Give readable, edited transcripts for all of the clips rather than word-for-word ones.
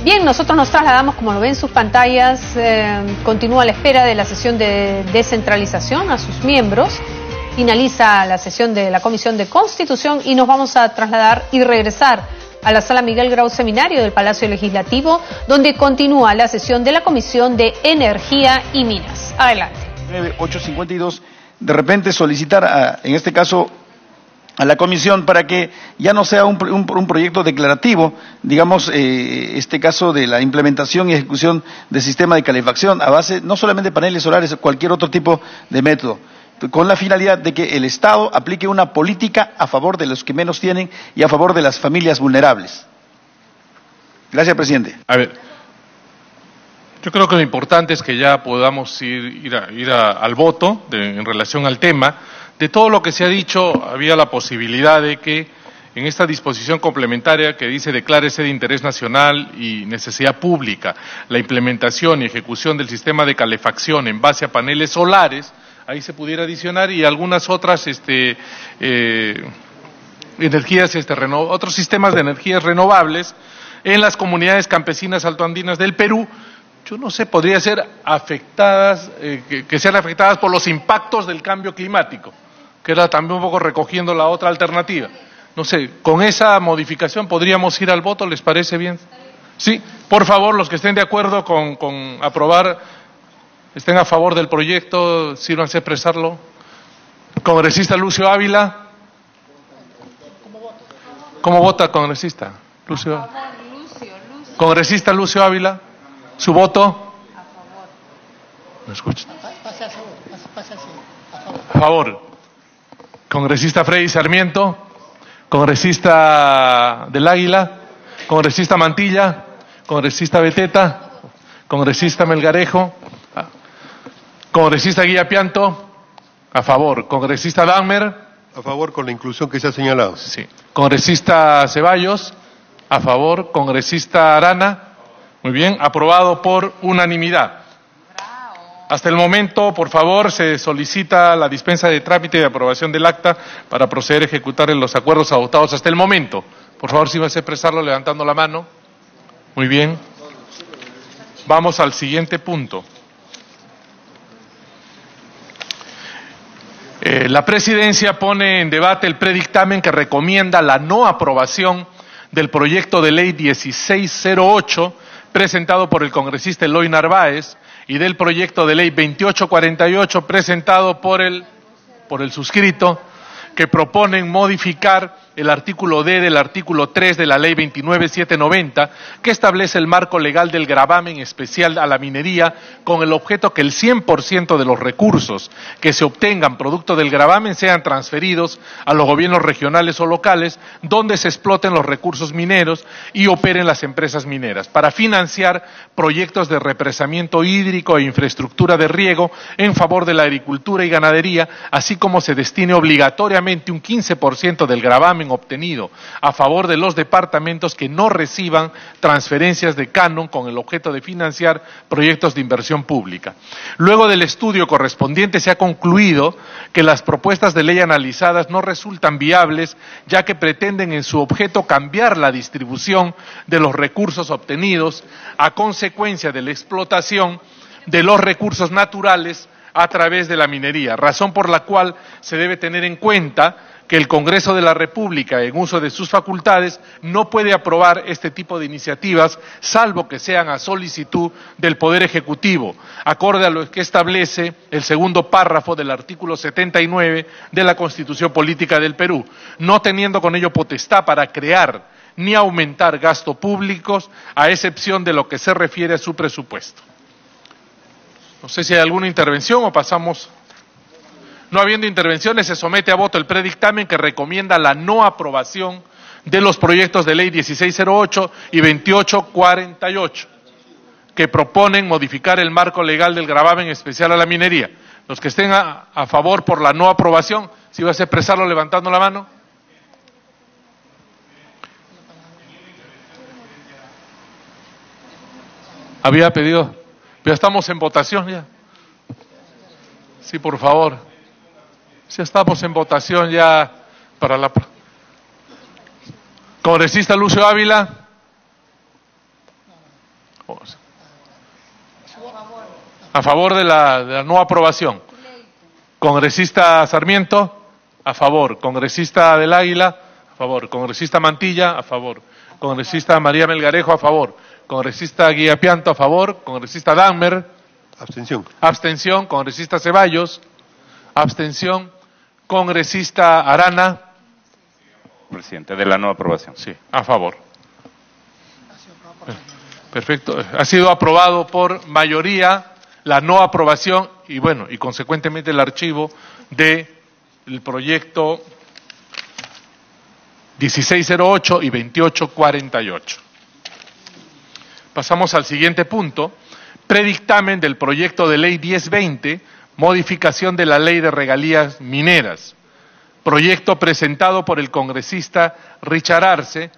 Bien, nosotros nos trasladamos, como lo ven en sus pantallas, continúa la espera de la sesión de descentralización a sus miembros. Finaliza la sesión de la Comisión de Constitución y nos vamos a trasladar y regresar a la Sala Miguel Grau Seminario del Palacio Legislativo, donde continúa la sesión de la Comisión de Energía y Minas. Adelante. 8:52, de repente solicitar, en este caso, a la comisión para que ya no sea un proyecto declarativo, digamos, este caso de la implementación y ejecución del sistema de calefacción a base no solamente de paneles solares, cualquier otro tipo de método, con la finalidad de que el Estado aplique una política a favor de los que menos tienen y a favor de las familias vulnerables. Gracias, presidente. A ver, yo creo que lo importante es que ya podamos ir al voto en relación al tema. De todo lo que se ha dicho, había la posibilidad de que en esta disposición complementaria que dice declárese de interés nacional y necesidad pública la implementación y ejecución del sistema de calefacción en base a paneles solares, ahí se pudiera adicionar y algunas otras energías, otros sistemas de energías renovables en las comunidades campesinas altoandinas del Perú. Yo no sé, podría ser afectadas, que sean afectadas por los impactos del cambio climático, que era también un poco recogiendo la otra alternativa. No sé, con esa modificación podríamos ir al voto, ¿les parece bien? Sí, por favor, los que estén de acuerdo con aprobar, estén a favor del proyecto, sírvanse a expresarlo. Congresista Lucio Ávila. ¿Cómo vota, congresista? Lucio. Congresista Lucio Ávila. ¿Su voto? A favor. ¿Me escuchan? A favor. Congresista Freddy Sarmiento. Congresista del Águila. Congresista Mantilla. Congresista Beteta. Congresista Melgarejo. Congresista Guilla Pianto. A favor. Congresista Dahmer. A favor con la inclusión que se ha señalado. Sí. Congresista Ceballos. A favor. Congresista Arana. Muy bien, aprobado por unanimidad. Hasta el momento, por favor, se solicita la dispensa de trámite de aprobación del acta para proceder a ejecutar los acuerdos adoptados hasta el momento. Por favor, si vas a expresarlo levantando la mano. Muy bien. Vamos al siguiente punto. La Presidencia pone en debate el predictamen que recomienda la no aprobación del proyecto de ley 1608 presentado por el congresista Eloy Narváez y del proyecto de ley 2848 presentado por el suscrito, que proponen modificar el artículo D del artículo 3 de la ley 29790, que establece el marco legal del gravamen especial a la minería con el objeto que el 100% de los recursos que se obtengan producto del gravamen sean transferidos a los gobiernos regionales o locales donde se exploten los recursos mineros y operen las empresas mineras, para financiar proyectos de represamiento hídrico e infraestructura de riego en favor de la agricultura y ganadería, así como se destine obligatoriamente un 15% del gravamen obtenido a favor de los departamentos que no reciban transferencias de canon con el objeto de financiar proyectos de inversión pública. Luego del estudio correspondiente se ha concluido que las propuestas de ley analizadas no resultan viables, ya que pretenden en su objeto cambiar la distribución de los recursos obtenidos a consecuencia de la explotación de los recursos naturales a través de la minería, razón por la cual se debe tener en cuenta que el Congreso de la República, en uso de sus facultades, no puede aprobar este tipo de iniciativas, salvo que sean a solicitud del Poder Ejecutivo, acorde a lo que establece el segundo párrafo del artículo 79 de la Constitución Política del Perú, no teniendo con ello potestad para crear ni aumentar gastos públicos, a excepción de lo que se refiere a su presupuesto. No sé si hay alguna intervención o pasamos. No habiendo intervenciones, se somete a voto el predictamen que recomienda la no aprobación de los proyectos de ley 1608 y 2848, que proponen modificar el marco legal del gravamen especial a la minería. Los que estén a favor por la no aprobación, si vas a expresarlo levantando la mano. Había pedido, ya estamos en votación ya. Sí, por favor. Ya estamos en votación ya para la... Congresista Lucio Ávila. A favor de la no aprobación. Congresista Sarmiento, a favor. Congresista del Águila, a favor. Congresista Mantilla, a favor. Congresista María Melgarejo, a favor. Congresista Guillapianto, a favor. Congresista Dahmer. Abstención. Abstención. Congresista Ceballos. Abstención. Congresista Arana. Presidente, de la no aprobación. Sí, a favor. Perfecto. Ha sido aprobado por mayoría la no aprobación y bueno, y consecuentemente el archivo del proyecto 1608 y 2848. Pasamos al siguiente punto. Predictamen del proyecto de ley 1020, modificación de la ley de regalías mineras. Proyecto presentado por el congresista Richard Arce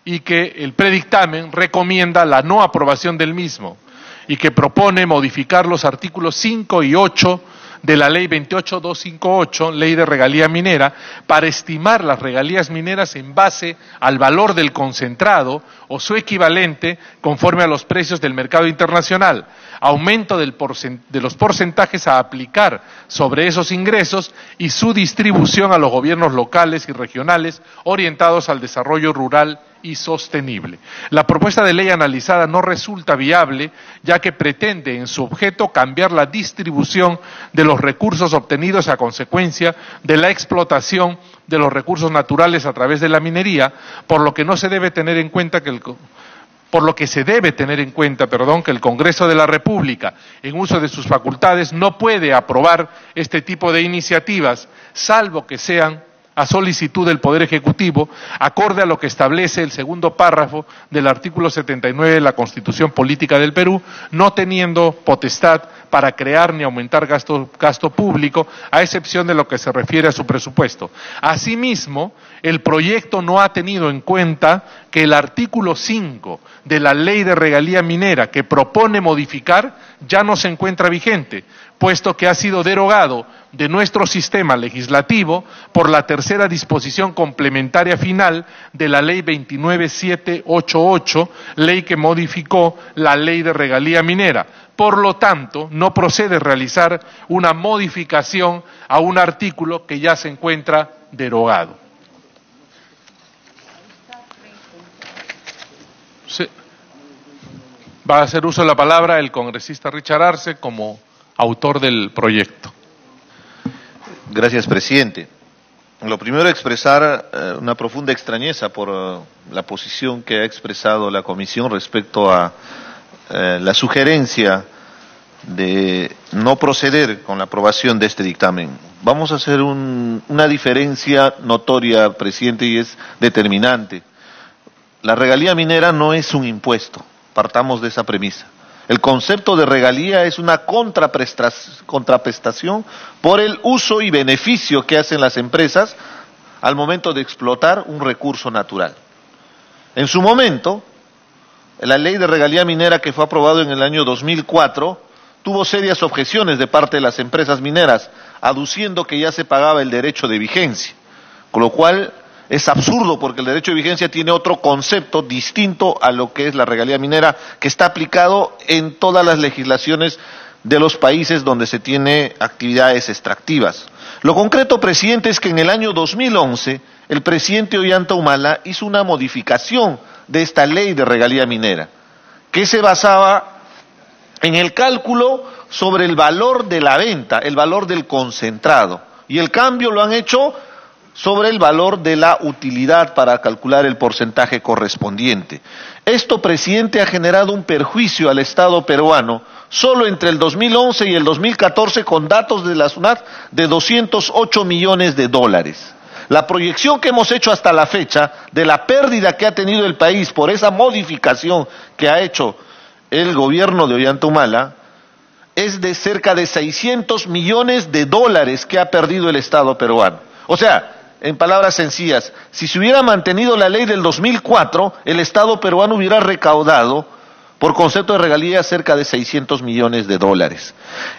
y que el predictamen recomienda la no aprobación del mismo y que propone modificar los artículos 5 y 8 de la ley 28258, ley de regalía minera, para estimar las regalías mineras en base al valor del concentrado o su equivalente conforme a los precios del mercado internacional, aumento de los porcentajes a aplicar sobre esos ingresos y su distribución a los gobiernos locales y regionales orientados al desarrollo rural y sostenible. La propuesta de ley analizada no resulta viable, ya que pretende en su objeto cambiar la distribución de los recursos obtenidos a consecuencia de la explotación de los recursos naturales a través de la minería, por lo que se debe tener en cuenta que el Congreso de la República, en uso de sus facultades, no puede aprobar este tipo de iniciativas, salvo que sean a solicitud del Poder Ejecutivo, acorde a lo que establece el segundo párrafo del artículo 79 de la Constitución Política del Perú, no teniendo potestad para crear ni aumentar gasto público, a excepción de lo que se refiere a su presupuesto. Asimismo, el proyecto no ha tenido en cuenta que el artículo 5 de la Ley de Regalía Minera, que propone modificar, ya no se encuentra vigente, puesto que ha sido derogado de nuestro sistema legislativo por la tercera disposición complementaria final de la Ley 29788, ley que modificó la Ley de Regalía Minera. Por lo tanto, no procede realizar una modificación a un artículo que ya se encuentra derogado. Sí. Va a hacer uso de la palabra el congresista Richard Arce como autor del proyecto. Gracias, presidente. Lo primero, expresar una profunda extrañeza por la posición que ha expresado la comisión respecto a la sugerencia de no proceder con la aprobación de este dictamen. Vamos a hacer una diferencia notoria, presidente, y es determinante. La regalía minera no es un impuesto, partamos de esa premisa. El concepto de regalía es una contraprestación por el uso y beneficio que hacen las empresas al momento de explotar un recurso natural. En su momento, la ley de regalía minera que fue aprobada en el año 2004 tuvo serias objeciones de parte de las empresas mineras, aduciendo que ya se pagaba el derecho de vigencia, con lo cual es absurdo porque el derecho de vigencia tiene otro concepto distinto a lo que es la regalía minera, que está aplicado en todas las legislaciones de los países donde se tiene actividades extractivas. Lo concreto, presidente, es que en el año 2011 el presidente Ollanta Humala hizo una modificación de esta ley de regalía minera, que se basaba en el cálculo sobre el valor de la venta, el valor del concentrado, y el cambio lo han hecho sobre el valor de la utilidad para calcular el porcentaje correspondiente. Esto, presidente, ha generado un perjuicio al Estado peruano solo entre el 2011 y el 2014 con datos de la SUNAT de $208 millones. La proyección que hemos hecho hasta la fecha de la pérdida que ha tenido el país por esa modificación que ha hecho el gobierno de Ollanta Humala es de cerca de $600 millones que ha perdido el Estado peruano. O sea, en palabras sencillas, si se hubiera mantenido la ley del 2004, el Estado peruano hubiera recaudado, por concepto de regalías, cerca de $600 millones.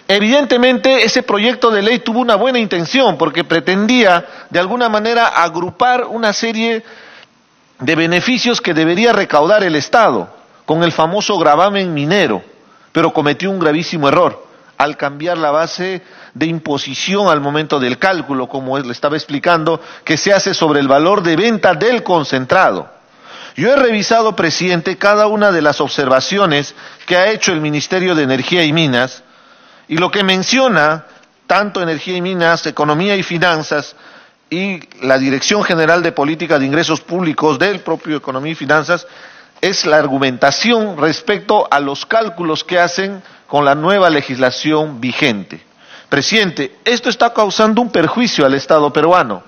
Evidentemente, ese proyecto de ley tuvo una buena intención, porque pretendía, de alguna manera, agrupar una serie de beneficios que debería recaudar el Estado, con el famoso gravamen minero, pero cometió un gravísimo error al cambiar la base de imposición al momento del cálculo, como le estaba explicando, que se hace sobre el valor de venta del concentrado. Yo he revisado, presidente, cada una de las observaciones que ha hecho el Ministerio de Energía y Minas, y lo que menciona tanto Energía y Minas, Economía y Finanzas, y la Dirección General de Política de Ingresos Públicos del propio Economía y Finanzas, es la argumentación respecto a los cálculos que hacen con la nueva legislación vigente. Presidente, esto está causando un perjuicio al Estado peruano.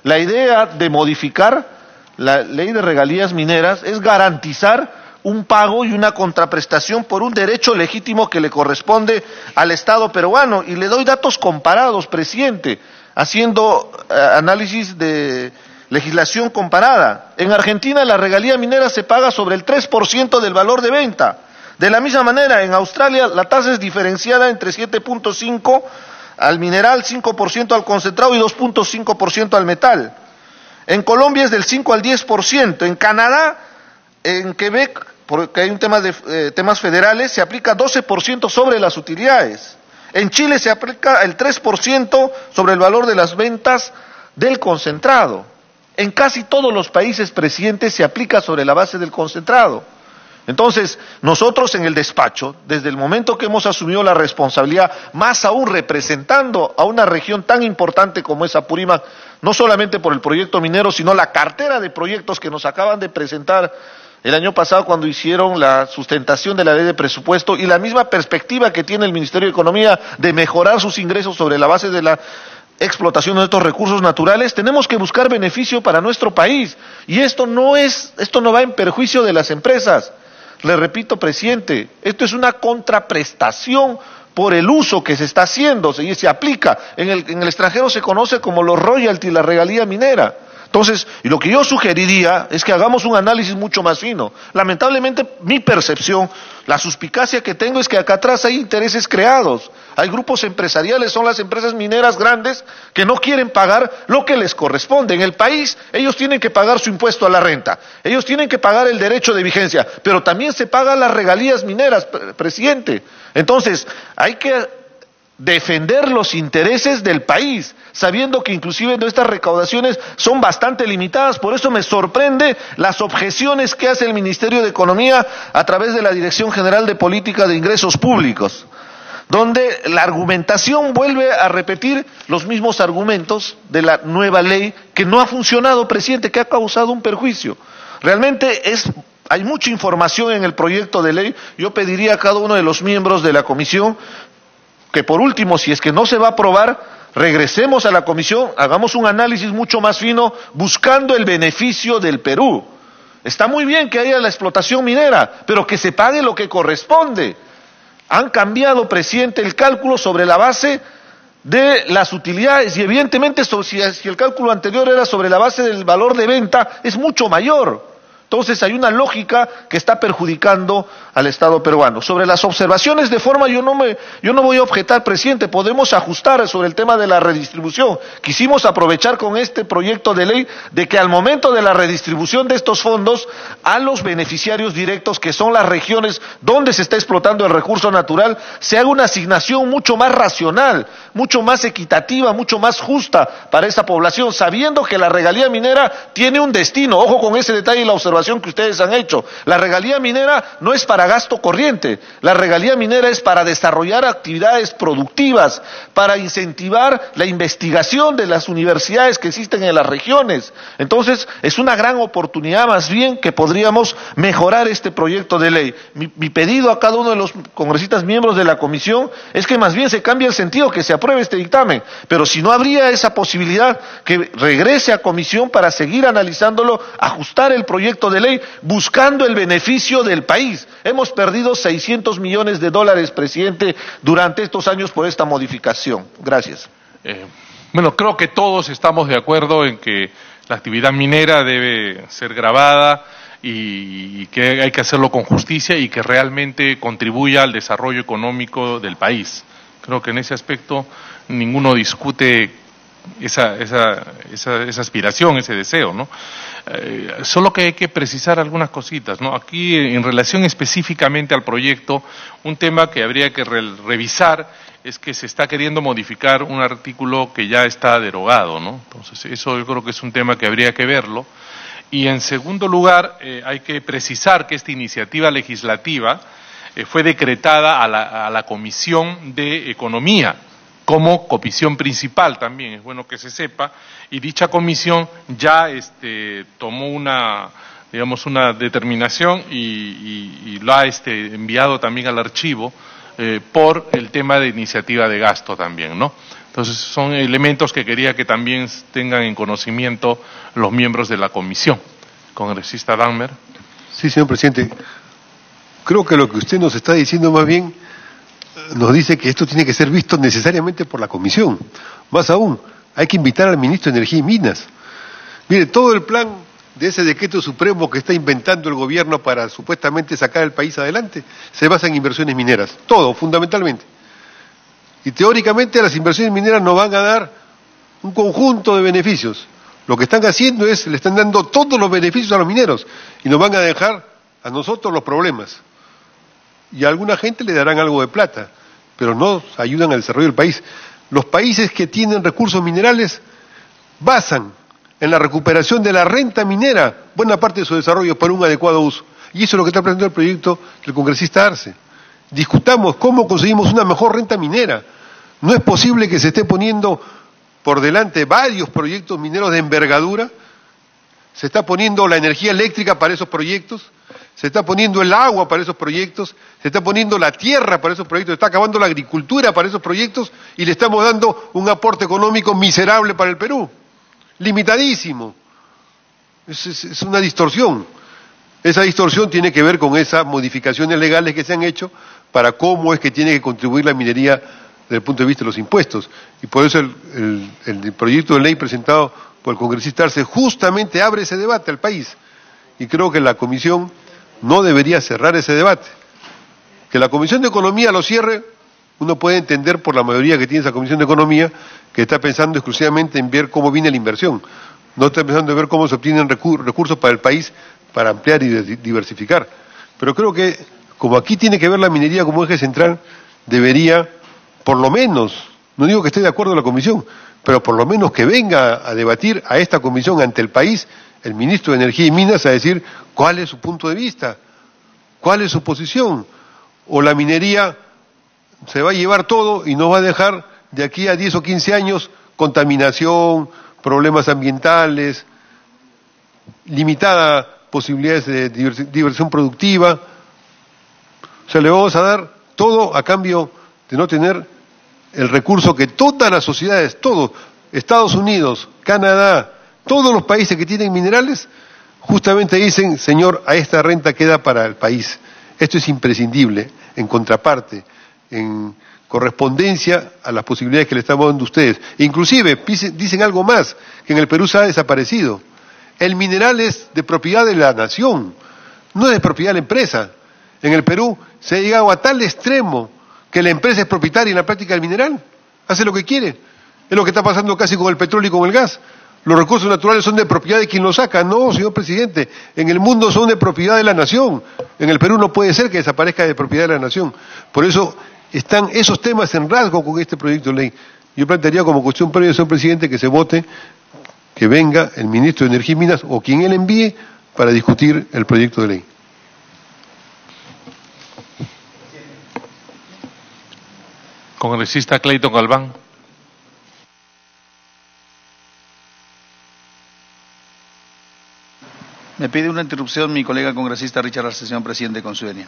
La idea de modificar la ley de regalías mineras es garantizar un pago y una contraprestación por un derecho legítimo que le corresponde al Estado peruano. Y le doy datos comparados, presidente, haciendo análisis de legislación comparada. En Argentina la regalía minera se paga sobre el 3% del valor de venta. De la misma manera, en Australia la tasa es diferenciada entre 7.5% al mineral, 5% al concentrado y 2.5% al metal. En Colombia es del 5 al 10%. En Canadá, en Quebec, porque hay un tema de temas federales, se aplica 12% sobre las utilidades. En Chile se aplica el 3% sobre el valor de las ventas del concentrado. En casi todos los países, presidente, se aplica sobre la base del concentrado. Entonces, nosotros en el despacho, desde el momento que hemos asumido la responsabilidad, más aún representando a una región tan importante como es Apurímac, no solamente por el proyecto minero, sino la cartera de proyectos que nos acaban de presentar el año pasado cuando hicieron la sustentación de la ley de presupuesto y la misma perspectiva que tiene el Ministerio de Economía de mejorar sus ingresos sobre la base de la explotación de estos recursos naturales, tenemos que buscar beneficio para nuestro país. Y esto no va en perjuicio de las empresas. Le repito, presidente, esto es una contraprestación por el uso que se está haciendo y se aplica. En el extranjero se conoce como los royalties, la regalía minera. Entonces, y lo que yo sugeriría es que hagamos un análisis mucho más fino. Lamentablemente, mi percepción, la suspicacia que tengo es que acá atrás hay intereses creados. Hay grupos empresariales, son las empresas mineras grandes que no quieren pagar lo que les corresponde. En el país, ellos tienen que pagar su impuesto a la renta. Ellos tienen que pagar el derecho de vigencia, pero también se pagan las regalías mineras, presidente. Entonces, hay que defender los intereses del país, sabiendo que inclusive nuestras recaudaciones son bastante limitadas. Por eso me sorprende las objeciones que hace el Ministerio de Economía a través de la Dirección General de Política de Ingresos Públicos, donde la argumentación vuelve a repetir los mismos argumentos de la nueva ley que no ha funcionado, presidente, que ha causado un perjuicio. Realmente hay mucha información en el proyecto de ley. Yo pediría a cada uno de los miembros de la comisión que por último, si es que no se va a aprobar, regresemos a la comisión, hagamos un análisis mucho más fino, buscando el beneficio del Perú. Está muy bien que haya la explotación minera, pero que se pague lo que corresponde. Han cambiado, presidente, el cálculo sobre la base de las utilidades y evidentemente si el cálculo anterior era sobre la base del valor de venta, es mucho mayor. Entonces hay una lógica que está perjudicando al Estado peruano. Sobre las observaciones de forma, yo no voy a objetar, presidente, podemos ajustar sobre el tema de la redistribución. Quisimos aprovechar con este proyecto de ley de que al momento de la redistribución de estos fondos a los beneficiarios directos, que son las regiones donde se está explotando el recurso natural, se haga una asignación mucho más racional, mucho más equitativa, mucho más justa para esa población, sabiendo que la regalía minera tiene un destino. Ojo con ese detalle y la observación que ustedes han hecho. La regalía minera no es para gasto corriente, la regalía minera es para desarrollar actividades productivas, para incentivar la investigación de las universidades que existen en las regiones. Entonces, es una gran oportunidad más bien que podríamos mejorar este proyecto de ley. Mi pedido a cada uno de los congresistas miembros de la comisión es que más bien se cambie el sentido, que se apruebe este dictamen, pero si no habría esa posibilidad, que regrese a comisión para seguir analizándolo, ajustar el proyecto de ley, buscando el beneficio del país. Hemos perdido $600 millones, presidente, durante estos años por esta modificación. Gracias. Bueno, creo que todos estamos de acuerdo en que la actividad minera debe ser gravada y que hay que hacerlo con justicia y que realmente contribuya al desarrollo económico del país. Creo que en ese aspecto ninguno discute esa aspiración, ese deseo, ¿no? Solo que hay que precisar algunas cositas, ¿no? Aquí, en relación específicamente al proyecto, un tema que habría que revisar es que se está queriendo modificar un artículo que ya está derogado, ¿no? Entonces, eso yo creo que es un tema que habría que verlo. Y en segundo lugar, hay que precisar que esta iniciativa legislativa fue decretada a la Comisión de Economía como comisión principal también, es bueno que se sepa, y dicha comisión ya tomó una determinación y lo ha enviado también al archivo por el tema de iniciativa de gasto también, ¿no? Entonces son elementos que quería que también tengan en conocimiento los miembros de la comisión. Congresista Dahmer. Sí, señor presidente. Creo que lo que usted nos está diciendo más bien nos dice que esto tiene que ser visto necesariamente por la comisión. Más aún, hay que invitar al ministro de Energía y Minas. Mire, todo el plan de ese decreto supremo que está inventando el gobierno para supuestamente sacar el país adelante se basa en inversiones mineras. Todo, fundamentalmente. Y teóricamente las inversiones mineras nos van a dar un conjunto de beneficios. Lo que están haciendo es, le están dando todos los beneficios a los mineros y nos van a dejar a nosotros los problemas. Y a alguna gente le darán algo de plata, pero no ayudan al desarrollo del país. Los países que tienen recursos minerales basan en la recuperación de la renta minera buena parte de su desarrollo para un adecuado uso. Y eso es lo que está planteando el proyecto del congresista Arce. Discutamos cómo conseguimos una mejor renta minera. No es posible que se esté poniendo por delante varios proyectos mineros de envergadura. Se está poniendo la energía eléctrica para esos proyectos, se está poniendo el agua para esos proyectos, se está poniendo la tierra para esos proyectos, se está acabando la agricultura para esos proyectos y le estamos dando un aporte económico miserable para el Perú, limitadísimo. Es una distorsión. Esa distorsión tiene que ver con esas modificaciones legales que se han hecho para cómo es que tiene que contribuir la minería desde el punto de vista de los impuestos. Y por eso el proyecto de ley presentado por el congresista Arce justamente abre ese debate al país. Y creo que la comisión no debería cerrar ese debate. Que la Comisión de Economía lo cierre, uno puede entender por la mayoría que tiene esa Comisión de Economía, que está pensando exclusivamente en ver cómo viene la inversión. No está pensando en ver cómo se obtienen recursos para el país para ampliar y diversificar. Pero creo que, como aquí tiene que ver la minería como eje central, debería, por lo menos, no digo que esté de acuerdo la comisión, pero por lo menos que venga a debatir a esta comisión ante el país el ministro de Energía y Minas a decir cuál es su punto de vista, cuál es su posición. O la minería se va a llevar todo y nos va a dejar de aquí a 10 o 15 años contaminación, problemas ambientales, limitada posibilidades de diversión productiva. O sea, le vamos a dar todo a cambio de no tener el recurso que todas las sociedades, todos, Estados Unidos, Canadá, todos los países que tienen minerales, justamente dicen, señor, a esta renta queda para el país. Esto es imprescindible, en contraparte, en correspondencia a las posibilidades que le estamos dando a ustedes. Inclusive, dicen algo más, que en el Perú se ha desaparecido. El mineral es de propiedad de la nación, no es de propiedad de la empresa. En el Perú se ha llegado a tal extremo que la empresa es propietaria en la práctica del mineral, hace lo que quiere. Es lo que está pasando casi con el petróleo y con el gas. Los recursos naturales son de propiedad de quien los saca. No, señor presidente, en el mundo son de propiedad de la nación. En el Perú no puede ser que desaparezca de propiedad de la nación. Por eso están esos temas en rasgo con este proyecto de ley. Yo plantearía como cuestión previa, señor presidente, que se vote, que venga el ministro de Energía y Minas o quien él envíe para discutir el proyecto de ley. Congresista Clayton Galván. Me pide una interrupción mi colega congresista Richard Arce, señor presidente, con su venia.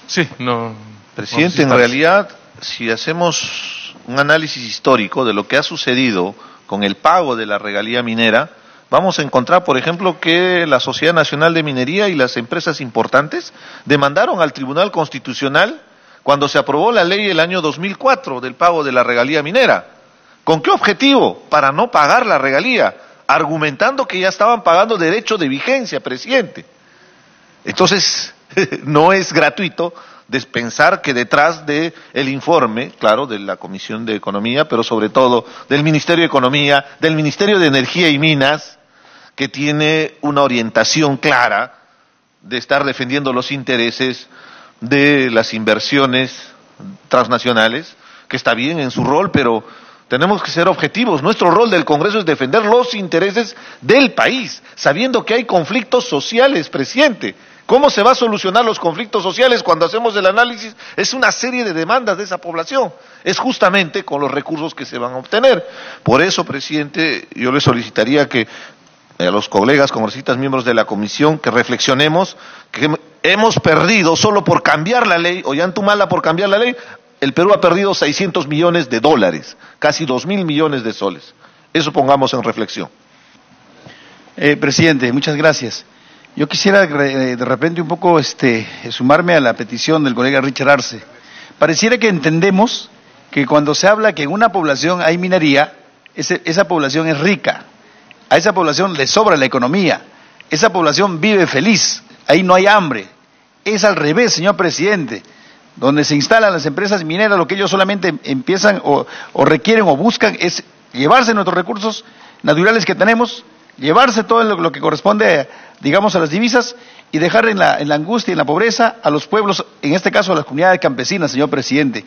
Sí, no. Presidente, en realidad, si hacemos un análisis histórico de lo que ha sucedido con el pago de la regalía minera, vamos a encontrar, por ejemplo, que la Sociedad Nacional de Minería y las empresas importantes demandaron al Tribunal Constitucional cuando se aprobó la ley el año 2004 del pago de la regalía minera. ¿Con qué objetivo? Para no pagar la regalía, argumentando que ya estaban pagando derecho de vigencia, presidente. Entonces, no es gratuito de pensar que detrás de el informe, claro, de la Comisión de Economía, pero sobre todo del Ministerio de Economía, del Ministerio de Energía y Minas, que tiene una orientación clara de estar defendiendo los intereses de las inversiones transnacionales, que está bien en su rol, pero tenemos que ser objetivos. Nuestro rol del Congreso es defender los intereses del país, sabiendo que hay conflictos sociales, presidente. ¿Cómo se va a solucionar los conflictos sociales cuando hacemos el análisis? Es una serie de demandas de esa población. Es justamente con los recursos que se van a obtener. Por eso, presidente, yo le solicitaría que a los colegas congresistas miembros de la comisión que reflexionemos que hemos perdido solo por cambiar la ley, Ollantumala por cambiar la ley, el Perú ha perdido 600 millones de dólares, casi 2.000 millones de soles. Eso pongamos en reflexión. Presidente, muchas gracias. Yo quisiera de repente un poco sumarme a la petición del colega Richard Arce. Pareciera que entendemos que cuando se habla que en una población hay minería, esa población es rica, a esa población le sobra la economía, esa población vive feliz, ahí no hay hambre. Es al revés, señor presidente. Donde se instalan las empresas mineras, lo que ellos solamente empiezan o requieren o buscan es llevarse nuestros recursos naturales que tenemos, llevarse todo lo que corresponde, digamos, a las divisas y dejar en la angustia y en la pobreza a los pueblos, en este caso a las comunidades campesinas, señor presidente.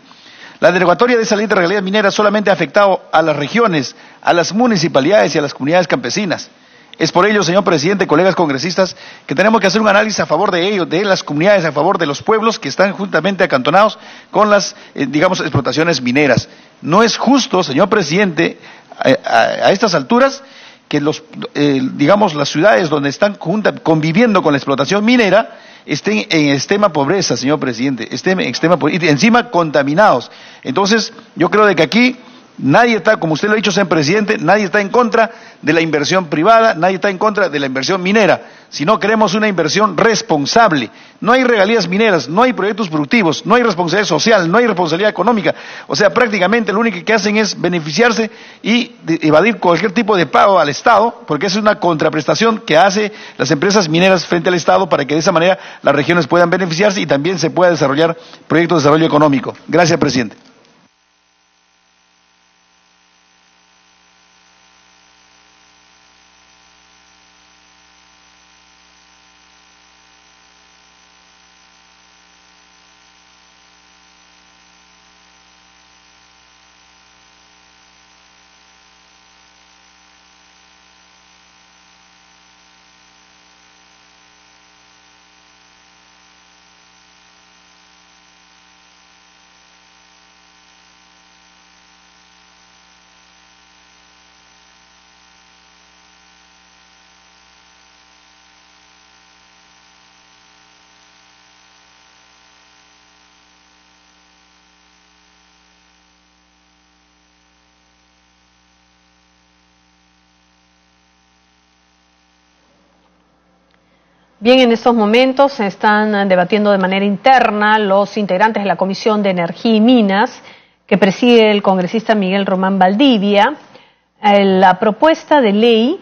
La derogatoria de esa ley de regalías mineras solamente ha afectado a las regiones, a las municipalidades y a las comunidades campesinas. Es por ello, señor presidente, colegas congresistas, que tenemos que hacer un análisis a favor de ellos, de las comunidades, a favor de los pueblos que están juntamente acantonados con las, explotaciones mineras. No es justo, señor presidente, a estas alturas, que las ciudades donde están conviviendo con la explotación minera estén en extrema pobreza, señor presidente, estén en extrema pobreza, y encima contaminados. Entonces, yo creo de que aquí nadie está, como usted lo ha dicho, señor presidente, nadie está en contra de la inversión privada, nadie está en contra de la inversión minera, sino queremos una inversión responsable. No hay regalías mineras, no hay proyectos productivos, no hay responsabilidad social, no hay responsabilidad económica. O sea, prácticamente lo único que hacen es beneficiarse y evadir cualquier tipo de pago al Estado, porque es una contraprestación que hace las empresas mineras frente al Estado para que de esa manera las regiones puedan beneficiarse y también se pueda desarrollar proyectos de desarrollo económico. Gracias, presidente. Bien, en estos momentos se están debatiendo de manera interna los integrantes de la Comisión de Energía y Minas, que preside el congresista Miguel Román Valdivia, la propuesta de ley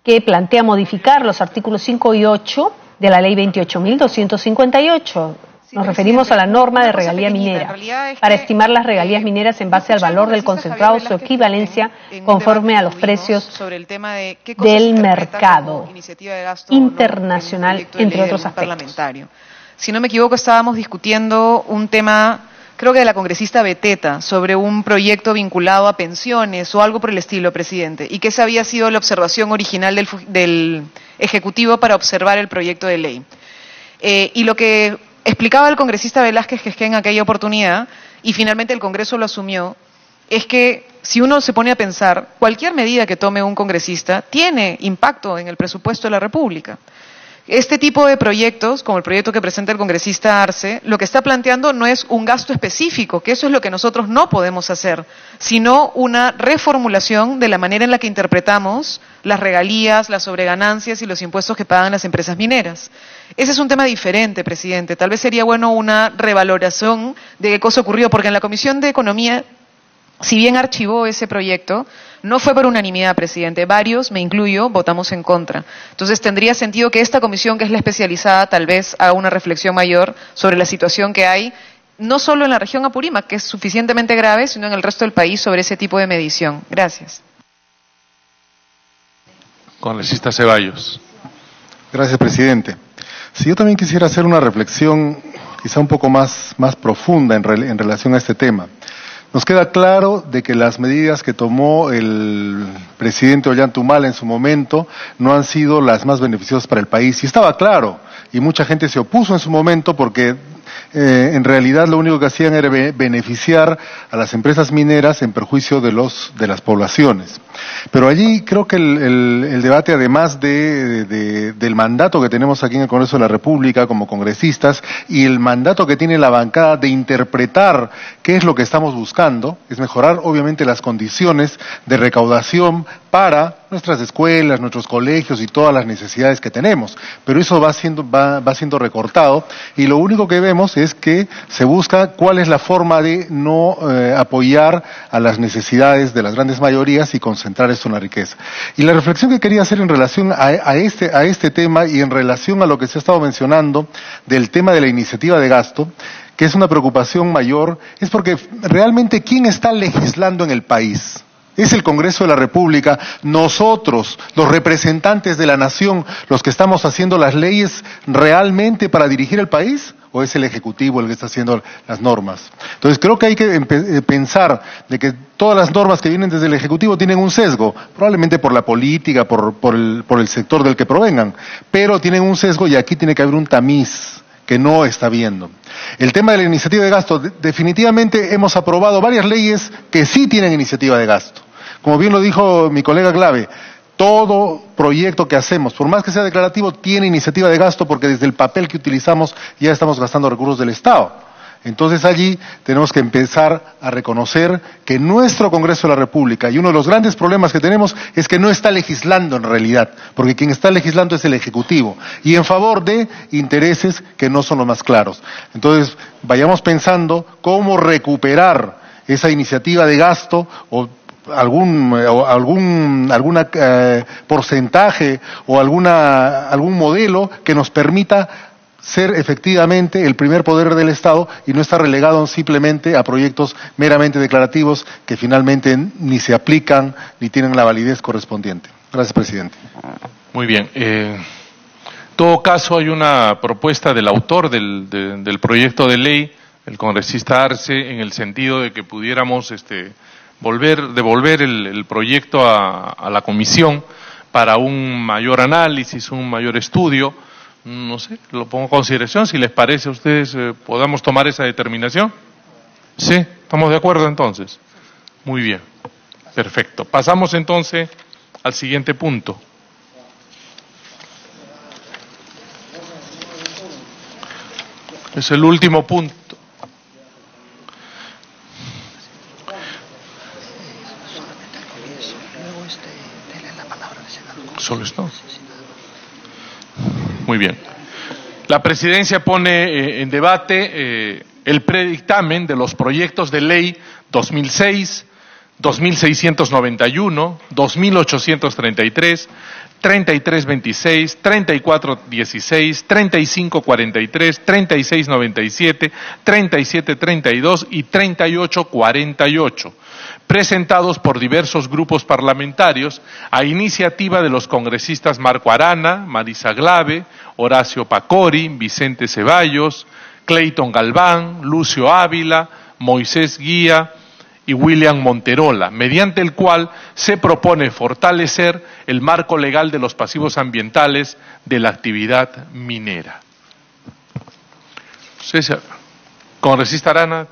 que plantea modificar los artículos 5 y 8 de la Ley 28.258. Nos referimos a la norma de regalía minera, para estimar las regalías mineras en base al valor del concentrado o su equivalencia conforme a los precios del mercado internacional, entre otros aspectos. Si no me equivoco, estábamos discutiendo un tema, creo que de la congresista Beteta, sobre un proyecto vinculado a pensiones o algo por el estilo, presidente, y que esa había sido la observación original del Ejecutivo para observar el proyecto de ley. Y lo que explicaba el congresista Velázquez que en aquella oportunidad, y finalmente el Congreso lo asumió, es que si uno se pone a pensar, cualquier medida que tome un congresista tiene impacto en el presupuesto de la República. Este tipo de proyectos, como el proyecto que presenta el congresista Arce, lo que está planteando no es un gasto específico, que eso es lo que nosotros no podemos hacer, sino una reformulación de la manera en la que interpretamos las regalías, las sobreganancias y los impuestos que pagan las empresas mineras. Ese es un tema diferente, presidente. Tal vez sería bueno una revaloración de qué cosa ocurrió, porque en la Comisión de Economía si bien archivó ese proyecto, no fue por unanimidad, presidente. Varios, me incluyo, votamos en contra. Entonces tendría sentido que esta comisión, que es la especializada, tal vez haga una reflexión mayor sobre la situación que hay, no solo en la región Apurímac, que es suficientemente grave, sino en el resto del país sobre ese tipo de medición. Gracias. Congresista Ceballos. Gracias, presidente. Si yo también quisiera hacer una reflexión quizá un poco más profunda en relación a este tema. Nos queda claro de que las medidas que tomó el presidente Ollantumala en su momento no han sido las más beneficiosas para el país. Y estaba claro, y mucha gente se opuso en su momento porque en realidad lo único que hacían era beneficiar a las empresas mineras en perjuicio de las poblaciones. Pero allí creo que el debate, además del mandato que tenemos aquí en el Congreso de la República como congresistas y el mandato que tiene la bancada de interpretar qué es lo que estamos buscando, es mejorar obviamente las condiciones de recaudación para nuestras escuelas, nuestros colegios y todas las necesidades que tenemos. Pero eso va siendo recortado y lo único que vemos es que se busca cuál es la forma de no apoyar a las necesidades de las grandes mayorías y concentrar eso en la riqueza. Y la reflexión que quería hacer en relación a este tema y en relación a lo que se ha estado mencionando del tema de la iniciativa de gasto, que es una preocupación mayor, es porque realmente ¿quién está legislando en el país? ¿Es el Congreso de la República, nosotros, los representantes de la nación, los que estamos haciendo las leyes realmente para dirigir el país? ¿O es el Ejecutivo el que está haciendo las normas? Entonces creo que hay que pensar de que todas las normas que vienen desde el Ejecutivo tienen un sesgo, probablemente por la política, por el sector del que provengan, pero tienen un sesgo y aquí tiene que haber un tamiz que no está viendo. El tema de la iniciativa de gasto, definitivamente hemos aprobado varias leyes que sí tienen iniciativa de gasto. Como bien lo dijo mi colega Glave, todo proyecto que hacemos, por más que sea declarativo, tiene iniciativa de gasto porque desde el papel que utilizamos ya estamos gastando recursos del Estado. Entonces allí tenemos que empezar a reconocer que nuestro Congreso de la República, y uno de los grandes problemas que tenemos es que no está legislando en realidad, porque quien está legislando es el Ejecutivo, y en favor de intereses que no son los más claros. Entonces vayamos pensando cómo recuperar esa iniciativa de gasto o algún porcentaje o algún modelo que nos permita ser efectivamente el primer poder del Estado y no estar relegado simplemente a proyectos meramente declarativos que finalmente ni se aplican ni tienen la validez correspondiente. Gracias, presidente. Muy bien. En todo caso, hay una propuesta del autor del proyecto de ley, el congresista Arce, en el sentido de que pudiéramos devolver el proyecto a la comisión para un mayor análisis, un mayor estudio. No sé, lo pongo en consideración. Si les parece a ustedes, podamos tomar esa determinación. Sí, ¿estamos de acuerdo entonces? Muy bien, perfecto. Pasamos entonces al siguiente punto. Es el último punto. Solo esto. Muy bien. La presidencia pone en debate el predictamen de los proyectos de ley 2006, 2691, 2833, 3326, 3416, 3543, 3697, 3732 y 3848, presentados por diversos grupos parlamentarios a iniciativa de los congresistas Marco Arana, Marisa Glave, Horacio Pacori, Vicente Ceballos, Clayton Galván, Lucio Ávila, Moisés Guía y William Monterola, mediante el cual se propone fortalecer el marco legal de los pasivos ambientales de la actividad minera. Congresista Arana,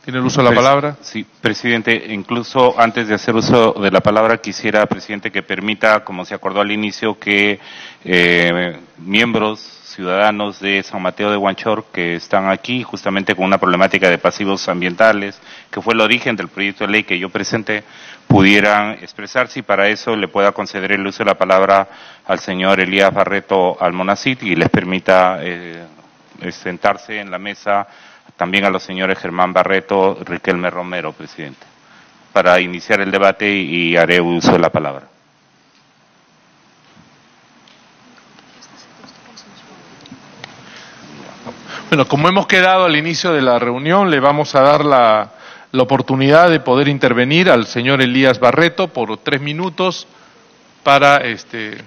¿tiene el uso de la palabra? Sí, presidente, incluso antes de hacer uso de la palabra quisiera, presidente, que permita, como se acordó al inicio, que miembros ciudadanos de San Mateo de Huanchor que están aquí justamente con una problemática de pasivos ambientales, que fue el origen del proyecto de ley que yo presenté, pudieran expresarse y para eso le pueda conceder el uso de la palabra al señor Elías Barreto Almonacid y les permita sentarse en la mesa también a los señores Germán Barreto, Riquelme Romero, presidente. para iniciar el debate y haré uso de la palabra. Bueno, como hemos quedado al inicio de la reunión, le vamos a dar la oportunidad de poder intervenir al señor Elías Barreto por 3 minutos para le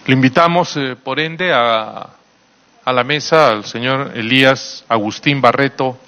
invitamos por ende a la mesa al señor Elías Agustín Barreto